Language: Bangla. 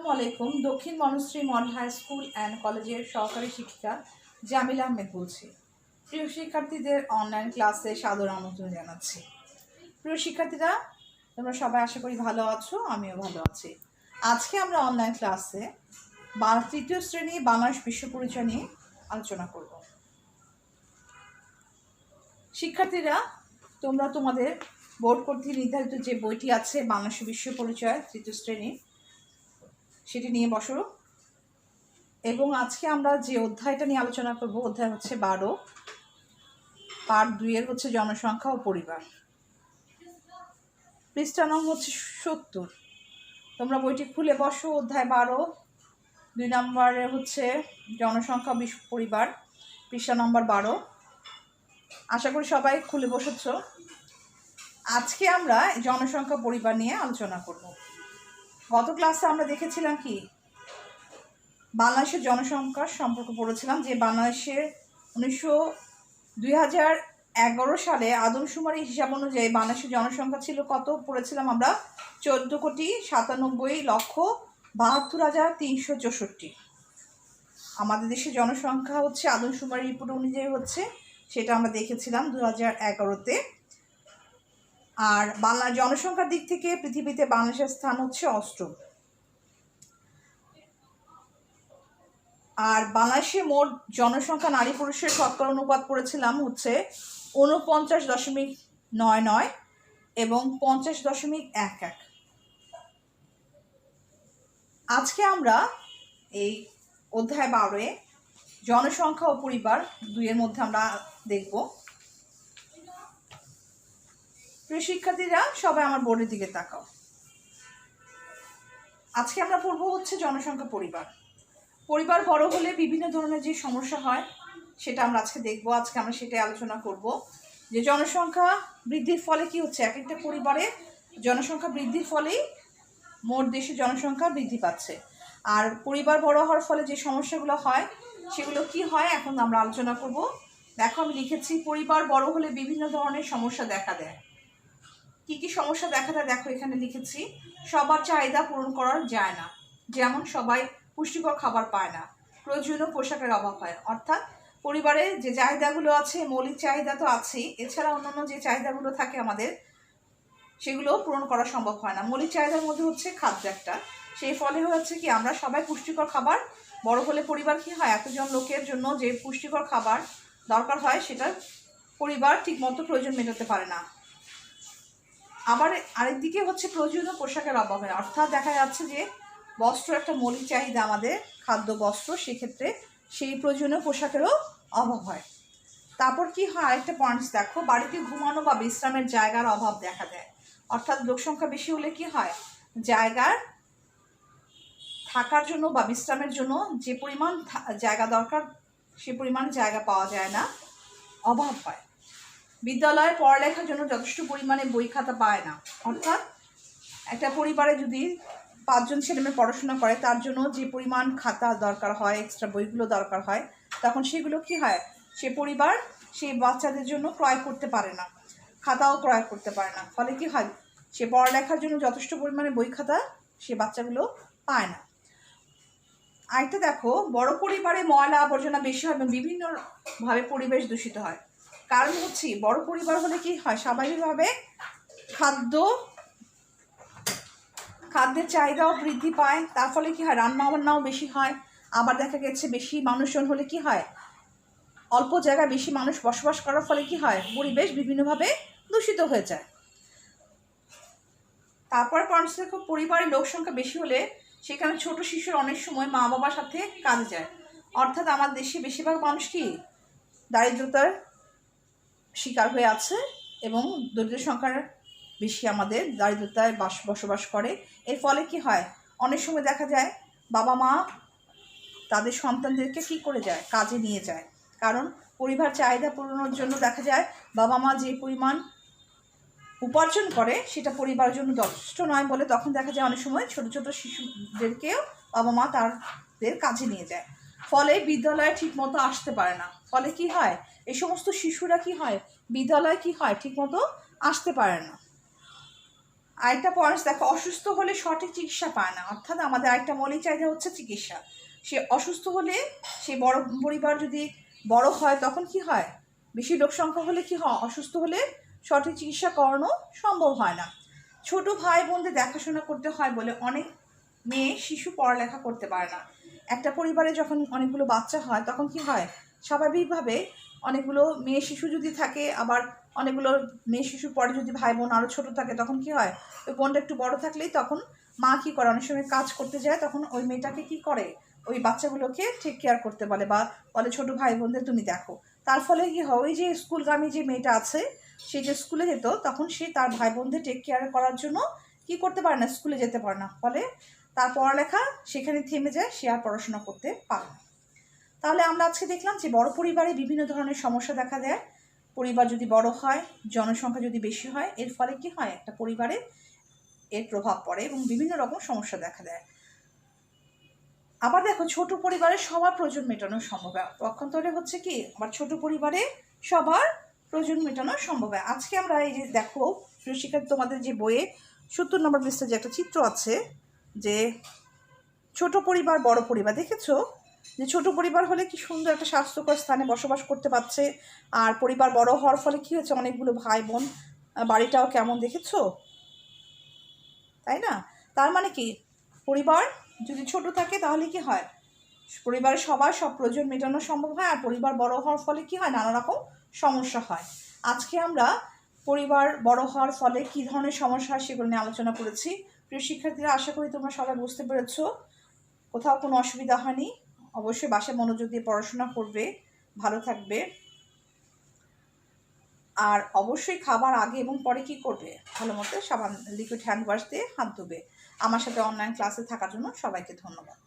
আসসালামু আলাইকুম। Dakshin Banasree model high school and কলেজের সহকারী শিক্ষিকা জামিলা আহমেদ বলছি। প্রিয় শিক্ষার্থীদের অনলাইন ক্লাসে সাদর আমন্ত্রণ জানাচ্ছি। প্রিয় শিক্ষার্থীরা, তোমরা সবাই আশা করি ভালো আছো, আমিও ভালো আছি। আজকে আমরা অনলাইন ক্লাসে তৃতীয় শ্রেণী বাংলাদেশ বিশ্ব পরিচয় নিয়ে আলোচনা করব। শিক্ষার্থীরা, তোমরা তোমাদের বোর্ড কর্তৃক নির্ধারিত যে বইটি আছে বাংলাদেশ বিশ্ব পরিচয় তৃতীয় শ্রেণী, সেটি নিয়ে বসো। এবং আজকে আমরা যে অধ্যায়টা নিয়ে আলোচনা করব, অধ্যায় হচ্ছে 12, পার্ট 2 হচ্ছে জনসংখ্যা ও পরিবার। পৃষ্ঠা নং হচ্ছে 70। তোমরা বইটি খুলে বসো। অধ্যায় 12, 2 নম্বরে হচ্ছে জনসংখ্যা পরিবার, পৃষ্ঠা নম্বর 12। আশা করি সবাই খুলে বসেছ। আজকে আমরা জনসংখ্যা পরিবার নিয়ে আলোচনা করব। গত ক্লাসে আমরা দেখেছিলাম কি বাংলাদেশের জনসংখ্যার সম্পর্ক পড়েছিলাম, যে বাংলাদেশের 2011 সালে আদমশুমারি হিসাব অনুযায়ী বাংলাদেশের জনসংখ্যা ছিল কত পড়েছিলাম আমরা? 14,97,72,364। আমাদের দেশের জনসংখ্যা হচ্ছে আদমশুমারি রিপোর্ট অনুযায়ী হচ্ছে, সেটা আমরা দেখেছিলাম 2011-তে। আর বাংলা জনসংখ্যার দিক থেকে পৃথিবীতে বাংলাদেশের স্থান হচ্ছে 8ম। আর বাংলাদেশে মোট জনসংখ্যা নারী পুরুষের শতকরা অনুপাত পড়েছিলাম হচ্ছে 49.99 এবং 50.11। আজকে আমরা এই অধ্যায় 12 জনসংখ্যা ও পরিবার 2 মধ্যে আমরা দেখব। প্রিয় শিক্ষার্থীরা, সবাই আমার বোর্ডের দিকে তাকাও। আজকে আমরা পড়ব হচ্ছে জনসংখ্যা পরিবার। পরিবার বড় হলে বিভিন্ন ধরনের যে সমস্যা হয় সেটা আমরা আজকে দেখব। আজকে আমরা সেটাই আলোচনা করব, যে জনসংখ্যা বৃদ্ধির ফলে কি হচ্ছে। এক একটা পরিবারে জনসংখ্যা বৃদ্ধির ফলেই মোট দেশের জনসংখ্যা বৃদ্ধি পাচ্ছে। আর পরিবার বড় হওয়ার ফলে যে সমস্যাগুলো হয় সেগুলো কি হয় এখন আমরা আলোচনা করব। দেখো, আমি লিখেছি পরিবার বড় হলে বিভিন্ন ধরনের সমস্যা দেখা দেয়। কি কি সমস্যা দেখা দেয় দেখো, এখানে লিখেছি। সবার চাহিদা পূরণ করা যায় না, যেমন সবাই পুষ্টিকর খাবার পায় না, প্রয়োজনীয় পোশাকের অভাব হয়। অর্থাৎ পরিবারে যে চাহিদাগুলো আছে, মৌলিক চাহিদা তো আছেই, এছাড়া অন্যান্য যে চাহিদাগুলো থাকে আমাদের, সেগুলো পূরণ করা সম্ভব হয় না। মৌলিক চাহিদার মধ্যে হচ্ছে খাদ্য একটা। সেই ফলে হচ্ছে কি আমরা সবাই পুষ্টিকর খাবার, বড় হলে পরিবার কি হয়, এতজন লোকের জন্য যে পুষ্টিকর খাবার দরকার হয় সেটা পরিবার ঠিকমতো প্রয়োজন মেটাতে পারে না। আবার আরেকদিকে হচ্ছে প্রয়োজনীয় পোশাকের অভাব হয়। অর্থাৎ দেখা যাচ্ছে যে বস্ত্র একটা মৌলিক চাহিদা আমাদের, খাদ্য বস্ত্র, সেক্ষেত্রে সেই প্রয়োজনীয় পোশাকেরও অভাব হয়। তারপর কি হয়, আরেকটা পয়েন্টস দেখো, বাড়িতে ঘুমানো বা বিশ্রামের জায়গার অভাব দেখা দেয়। অর্থাৎ লোকসংখ্যা বেশি হলে কি হয়, জায়গার থাকার জন্য বা বিশ্রামের জন্য যে পরিমাণ জায়গা দরকার সে পরিমাণ জায়গা পাওয়া যায় না, অভাব হয়। বিদ্যালয়ে পড়ালেখার জন্য যথেষ্ট পরিমাণে বই খাতা পায় না। অর্থাৎ একটা পরিবারে যদি 5 জন ছেলেমেয়ে পড়াশোনা করে, তার জন্য যে পরিমাণ খাতা দরকার হয়, এক্সট্রা বইগুলো দরকার হয়, তখন সেগুলো কি হয়, সে পরিবার সেই বাচ্চাদের জন্য ক্রয় করতে পারে না, খাতাও ক্রয় করতে পারে না। ফলে কি হয়, সে পড়ালেখার জন্য যথেষ্ট পরিমাণে বই খাতা সে বাচ্চাগুলো পায় না। আরেকটা দেখো, বড় পরিবারে ময়লা আবর্জনা বেশি হয় এবং বিভিন্নভাবে পরিবেশ দূষিত হয়। কারণ হচ্ছে বড় পরিবার হলে কি হয়, স্বাভাবিকভাবে খাদ্যের চাহিদাও বৃদ্ধি পায়। তার ফলে কি হয়, রান্না বান্নাও বেশি হয়। আবার দেখা গেছে বেশি মানুষজন হলে কি হয়, অল্প জায়গায় বেশি মানুষ বসবাস করার ফলে কি হয়, পরিবেশ বিভিন্নভাবে দূষিত হয়ে যায়। তারপর পরিবারের লোক সংখ্যা বেশি হলে সেখানে ছোট শিশুর অনেক সময় মা বাবার সাথে কাজে যায়। অর্থাৎ আমার দেশে বেশিরভাগ মানুষ কি দারিদ্রতার শিকার হয়ে আছে এবং দরিদ্র সংখ্যার বেশি আমাদের দারিদ্রতায় বসবাস করে। এর ফলে কি হয়, অনেক সময় দেখা যায় বাবা মা তাদের সন্তানদেরকে কি করে যায়, কাজে নিয়ে যায়। কারণ পরিবার চাহিদা পূরণের জন্য দেখা যায় বাবা মা যে পরিমাণ উপার্জন করে সেটা পরিবারের জন্য যথেষ্ট নয় বলে তখন দেখা যায় অনেক সময় ছোট ছোট শিশুদেরকেও বাবা মা তাদের কাজে নিয়ে যায়। ফলে বিদ্যালয়ে ঠিক মতো আসতে পারে না। ফলে কি হয়, এই সমস্ত শিশুরা কি হয়, বিদ্যালয়ে কি হয়, ঠিক মতো আসতে পারে না। আরেকটা পয়েন্টস দেখো, অসুস্থ হলে সঠিক চিকিৎসা পায় না, অর্থাৎ আমাদের আরেকটা মৌলিক চাহিদা হচ্ছে চিকিৎসা। সে অসুস্থ হলে, সে বড় পরিবার যদি বড় হয় তখন কি হয়, বেশি লোক সংখ্যা হলে কি হয়, অসুস্থ হলে সঠিক চিকিৎসা করানো সম্ভব হয় না। ছোট ভাই বোনদের দেখাশোনা করতে হয় বলে অনেক মেয়ে শিশু পড়ালেখা করতে পারে না। একটা পরিবারে যখন অনেকগুলো বাচ্চা হয় তখন কি হয়, স্বাভাবিকভাবে অনেকগুলো মেয়ে শিশু যদি থাকে, আবার অনেকগুলো মেয়ে শিশুর পরে যদি ভাই বোন আরও ছোটো থাকে তখন কি হয়, ওই বোনটা একটু বড় থাকলেই তখন মা কী করে, অনেক সময় কাজ করতে যায়, তখন ওই মেয়েটাকে কি করে, ওই বাচ্চাগুলোকে টেক কেয়ার করতে বলে, বা বলে ছোটো ভাই বোনদের তুমি দেখো। তার ফলে কি হয়, ওই যে স্কুলগামী যে মেয়েটা আছে, সে যে স্কুলে যেত তখন সে তার ভাই বোনদের টেক কেয়ার করার জন্য কি করতে পারে না, স্কুলে যেতে পারে না, ফলে তার পড়ালেখা সেখানে থেমে যায়, সে আর পড়াশোনা করতে পারে না। তাহলে আমরা আজকে দেখলাম যে বড় পরিবারে বিভিন্ন ধরনের সমস্যা দেখা দেয়। পরিবার যদি বড় হয়, জনসংখ্যা যদি বেশি হয়, এর ফলে কি হয়, একটা পরিবারে এর প্রভাব পড়ে এবং বিভিন্ন রকম সমস্যা দেখা দেয়। আবার দেখো, ছোট পরিবারে সবার প্রয়োজন মেটানো সম্ভব হয়, পক্ষান্তরে হচ্ছে কি, আবার ছোট পরিবারে সবার প্রয়োজন মেটানো সম্ভব হয়। আজকে আমরা এই যে দেখো শিক্ষার্থী, তোমাদের যে বইয়ে 70 নম্বর পৃষ্ঠায় যে একটা চিত্র আছে, যে ছোট পরিবার বড় পরিবার, দেখেছো যে ছোট পরিবার হলে কি সুন্দর একটা স্বাস্থ্যকর স্থানে বসবাস করতে পারছে, আর পরিবার বড় হওয়ার ফলে কি হচ্ছে, অনেকগুলো ভাই বোন, বাড়িটাও কেমন, দেখেছো, তাই না? তার মানে কি, পরিবার যদি ছোট থাকে তাহলে কি হয়, পরিবারের সবার সব প্রয়োজন মেটানো সম্ভব হয়, আর পরিবার বড় হওয়ার ফলে কি হয়, নানা রকম সমস্যা হয়। আজকে আমরা পরিবার বড় হওয়ার ফলে কি ধরনের সমস্যা হয় সেগুলো নিয়ে আলোচনা করেছি। প্রিয় শিক্ষার্থীরা, আশা করি তোমরা সবাই বুঝতে পেরেছো, কোথাও কোনো অসুবিধা হয়নি। অবশ্যই বাসায় মনোযোগ দিয়ে পড়াশোনা করবে, ভালো থাকবে, আর অবশ্যই খাবার আগে এবং পরে কি করবে, ভালো মতো সাবান লিকুইড হ্যান্ড ওয়াশ দিয়ে হাত ধুবে। আমার সাথে অনলাইন ক্লাসে থাকার জন্য সবাইকে ধন্যবাদ।